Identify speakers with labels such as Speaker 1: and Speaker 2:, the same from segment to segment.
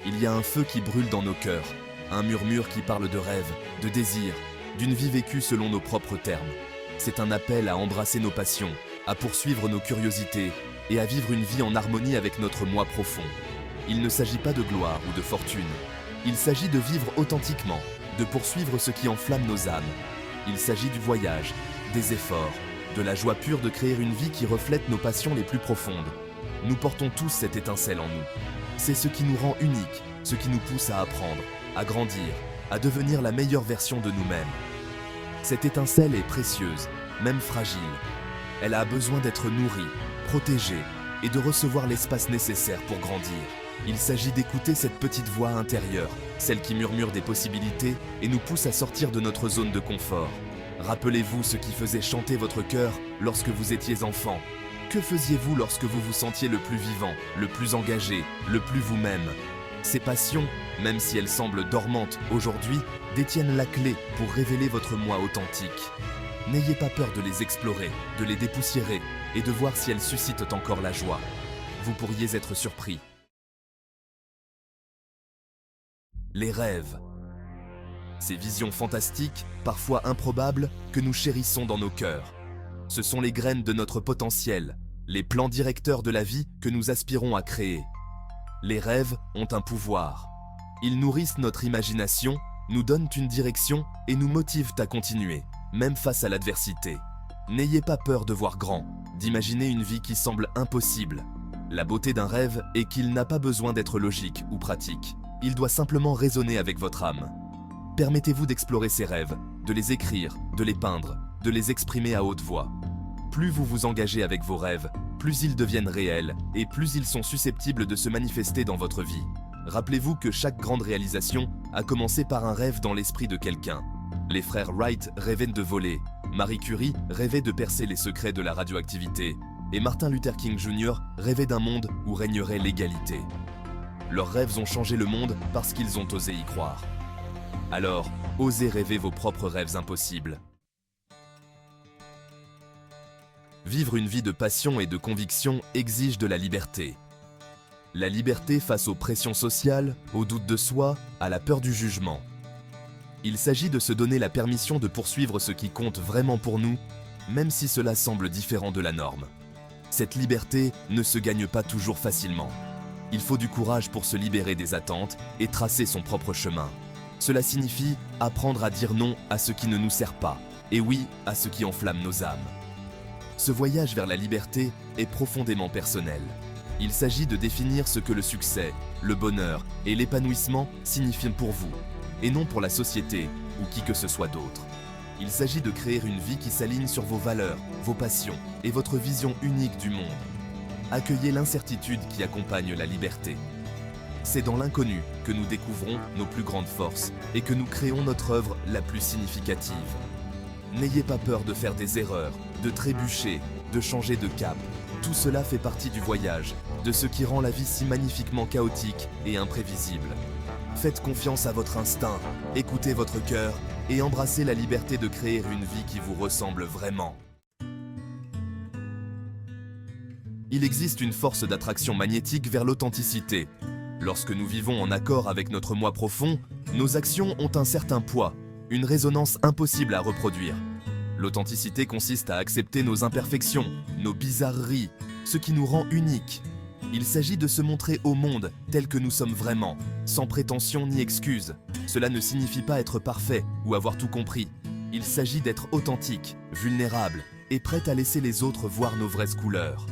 Speaker 1: Il y a un feu qui brûle dans nos cœurs, un murmure qui parle de rêve, de désir, d'une vie vécue selon nos propres termes. C'est un appel à embrasser nos passions, à poursuivre nos curiosités et à vivre une vie en harmonie avec notre moi profond. Il ne s'agit pas de gloire ou de fortune. Il s'agit de vivre authentiquement, de poursuivre ce qui enflamme nos âmes. Il s'agit du voyage, des efforts, de la joie pure de créer une vie qui reflète nos passions les plus profondes. Nous portons tous cette étincelle en nous. C'est ce qui nous rend uniques, ce qui nous pousse à apprendre, à grandir, à devenir la meilleure version de nous-mêmes. Cette étincelle est précieuse, même fragile. Elle a besoin d'être nourrie, protégée et de recevoir l'espace nécessaire pour grandir. Il s'agit d'écouter cette petite voix intérieure, celle qui murmure des possibilités et nous pousse à sortir de notre zone de confort. Rappelez-vous ce qui faisait chanter votre cœur lorsque vous étiez enfant. Que faisiez-vous lorsque vous vous sentiez le plus vivant, le plus engagé, le plus vous-même ? Ces passions, même si elles semblent dormantes aujourd'hui, détiennent la clé pour révéler votre moi authentique. N'ayez pas peur de les explorer, de les dépoussiérer et de voir si elles suscitent encore la joie. Vous pourriez être surpris. Les rêves. Ces visions fantastiques, parfois improbables, que nous chérissons dans nos cœurs. Ce sont les graines de notre potentiel, les plans directeurs de la vie que nous aspirons à créer. Les rêves ont un pouvoir. Ils nourrissent notre imagination, nous donnent une direction et nous motivent à continuer, même face à l'adversité. N'ayez pas peur de voir grand, d'imaginer une vie qui semble impossible. La beauté d'un rêve est qu'il n'a pas besoin d'être logique ou pratique. Il doit simplement résonner avec votre âme. Permettez-vous d'explorer ces rêves, de les écrire, de les peindre, de les exprimer à haute voix. Plus vous vous engagez avec vos rêves, plus ils deviennent réels et plus ils sont susceptibles de se manifester dans votre vie. Rappelez-vous que chaque grande réalisation a commencé par un rêve dans l'esprit de quelqu'un. Les frères Wright rêvaient de voler, Marie Curie rêvait de percer les secrets de la radioactivité, et Martin Luther King Jr. rêvait d'un monde où régnerait l'égalité. Leurs rêves ont changé le monde parce qu'ils ont osé y croire. Alors, osez rêver vos propres rêves impossibles. Vivre une vie de passion et de conviction exige de la liberté. La liberté face aux pressions sociales, aux doutes de soi, à la peur du jugement. Il s'agit de se donner la permission de poursuivre ce qui compte vraiment pour nous, même si cela semble différent de la norme. Cette liberté ne se gagne pas toujours facilement. Il faut du courage pour se libérer des attentes et tracer son propre chemin. Cela signifie apprendre à dire non à ce qui ne nous sert pas, et oui à ce qui enflamme nos âmes. Ce voyage vers la liberté est profondément personnel. Il s'agit de définir ce que le succès, le bonheur et l'épanouissement signifient pour vous, et non pour la société ou qui que ce soit d'autre. Il s'agit de créer une vie qui s'aligne sur vos valeurs, vos passions et votre vision unique du monde. Accueillez l'incertitude qui accompagne la liberté. C'est dans l'inconnu que nous découvrons nos plus grandes forces et que nous créons notre œuvre la plus significative. N'ayez pas peur de faire des erreurs, de trébucher, de changer de cap. Tout cela fait partie du voyage, de ce qui rend la vie si magnifiquement chaotique et imprévisible. Faites confiance à votre instinct, écoutez votre cœur et embrassez la liberté de créer une vie qui vous ressemble vraiment. Il existe une force d'attraction magnétique vers l'authenticité. Lorsque nous vivons en accord avec notre moi profond, nos actions ont un certain poids, une résonance impossible à reproduire. L'authenticité consiste à accepter nos imperfections, nos bizarreries, ce qui nous rend uniques. Il s'agit de se montrer au monde tel que nous sommes vraiment, sans prétention ni excuse. Cela ne signifie pas être parfait ou avoir tout compris. Il s'agit d'être authentique, vulnérable et prêt à laisser les autres voir nos vraies couleurs.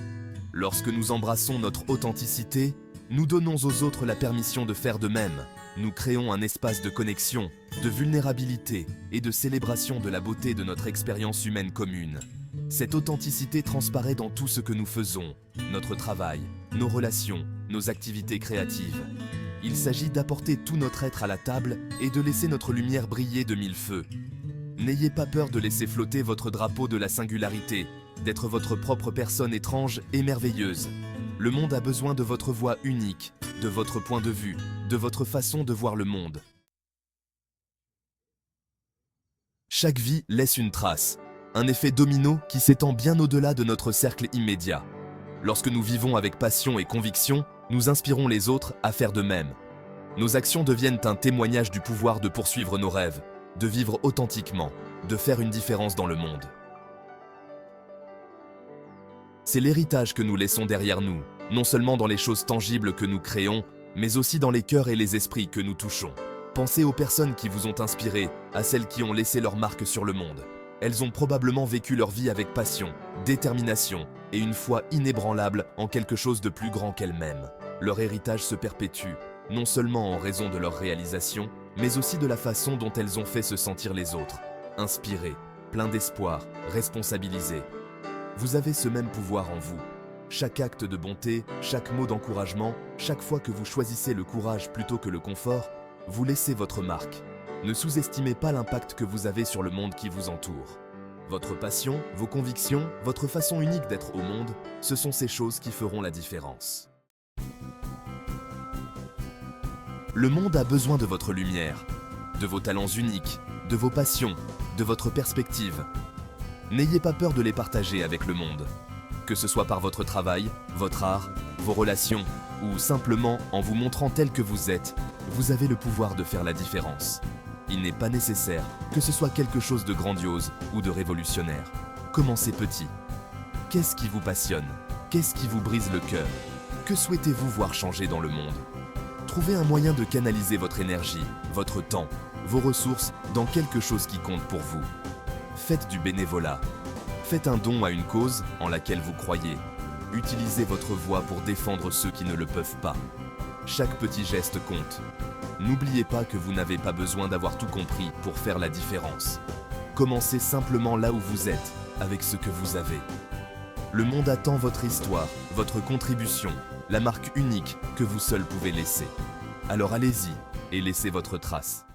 Speaker 1: Lorsque nous embrassons notre authenticité, nous donnons aux autres la permission de faire de même. Nous créons un espace de connexion, de vulnérabilité et de célébration de la beauté de notre expérience humaine commune. Cette authenticité transparaît dans tout ce que nous faisons, notre travail, nos relations, nos activités créatives. Il s'agit d'apporter tout notre être à la table et de laisser notre lumière briller de mille feux. N'ayez pas peur de laisser flotter votre drapeau de la singularité, d'être votre propre personne étrange et merveilleuse. Le monde a besoin de votre voix unique, de votre point de vue, de votre façon de voir le monde. Chaque vie laisse une trace, un effet domino qui s'étend bien au-delà de notre cercle immédiat. Lorsque nous vivons avec passion et conviction, nous inspirons les autres à faire de même. Nos actions deviennent un témoignage du pouvoir de poursuivre nos rêves, de vivre authentiquement, de faire une différence dans le monde. C'est l'héritage que nous laissons derrière nous, non seulement dans les choses tangibles que nous créons, mais aussi dans les cœurs et les esprits que nous touchons. Pensez aux personnes qui vous ont inspiré, à celles qui ont laissé leur marque sur le monde. Elles ont probablement vécu leur vie avec passion, détermination et une foi inébranlable en quelque chose de plus grand qu'elles-mêmes. Leur héritage se perpétue, non seulement en raison de leur réalisation, mais aussi de la façon dont elles ont fait se sentir les autres. Inspirés, pleins d'espoir, responsabilisés. Vous avez ce même pouvoir en vous. Chaque acte de bonté, chaque mot d'encouragement, chaque fois que vous choisissez le courage plutôt que le confort, vous laissez votre marque. Ne sous-estimez pas l'impact que vous avez sur le monde qui vous entoure. Votre passion, vos convictions, votre façon unique d'être au monde, ce sont ces choses qui feront la différence. Le monde a besoin de votre lumière, de vos talents uniques, de vos passions, de votre perspective. N'ayez pas peur de les partager avec le monde. Que ce soit par votre travail, votre art, vos relations, ou simplement en vous montrant tel que vous êtes, vous avez le pouvoir de faire la différence. Il n'est pas nécessaire que ce soit quelque chose de grandiose ou de révolutionnaire. Commencez petit. Qu'est-ce qui vous passionne? Qu'est-ce qui vous brise le cœur? Que souhaitez-vous voir changer dans le monde? Trouvez un moyen de canaliser votre énergie, votre temps, vos ressources dans quelque chose qui compte pour vous. Faites du bénévolat. Faites un don à une cause en laquelle vous croyez. Utilisez votre voix pour défendre ceux qui ne le peuvent pas. Chaque petit geste compte. N'oubliez pas que vous n'avez pas besoin d'avoir tout compris pour faire la différence. Commencez simplement là où vous êtes, avec ce que vous avez. Le monde attend votre histoire, votre contribution, la marque unique que vous seul pouvez laisser. Alors allez-y et laissez votre trace.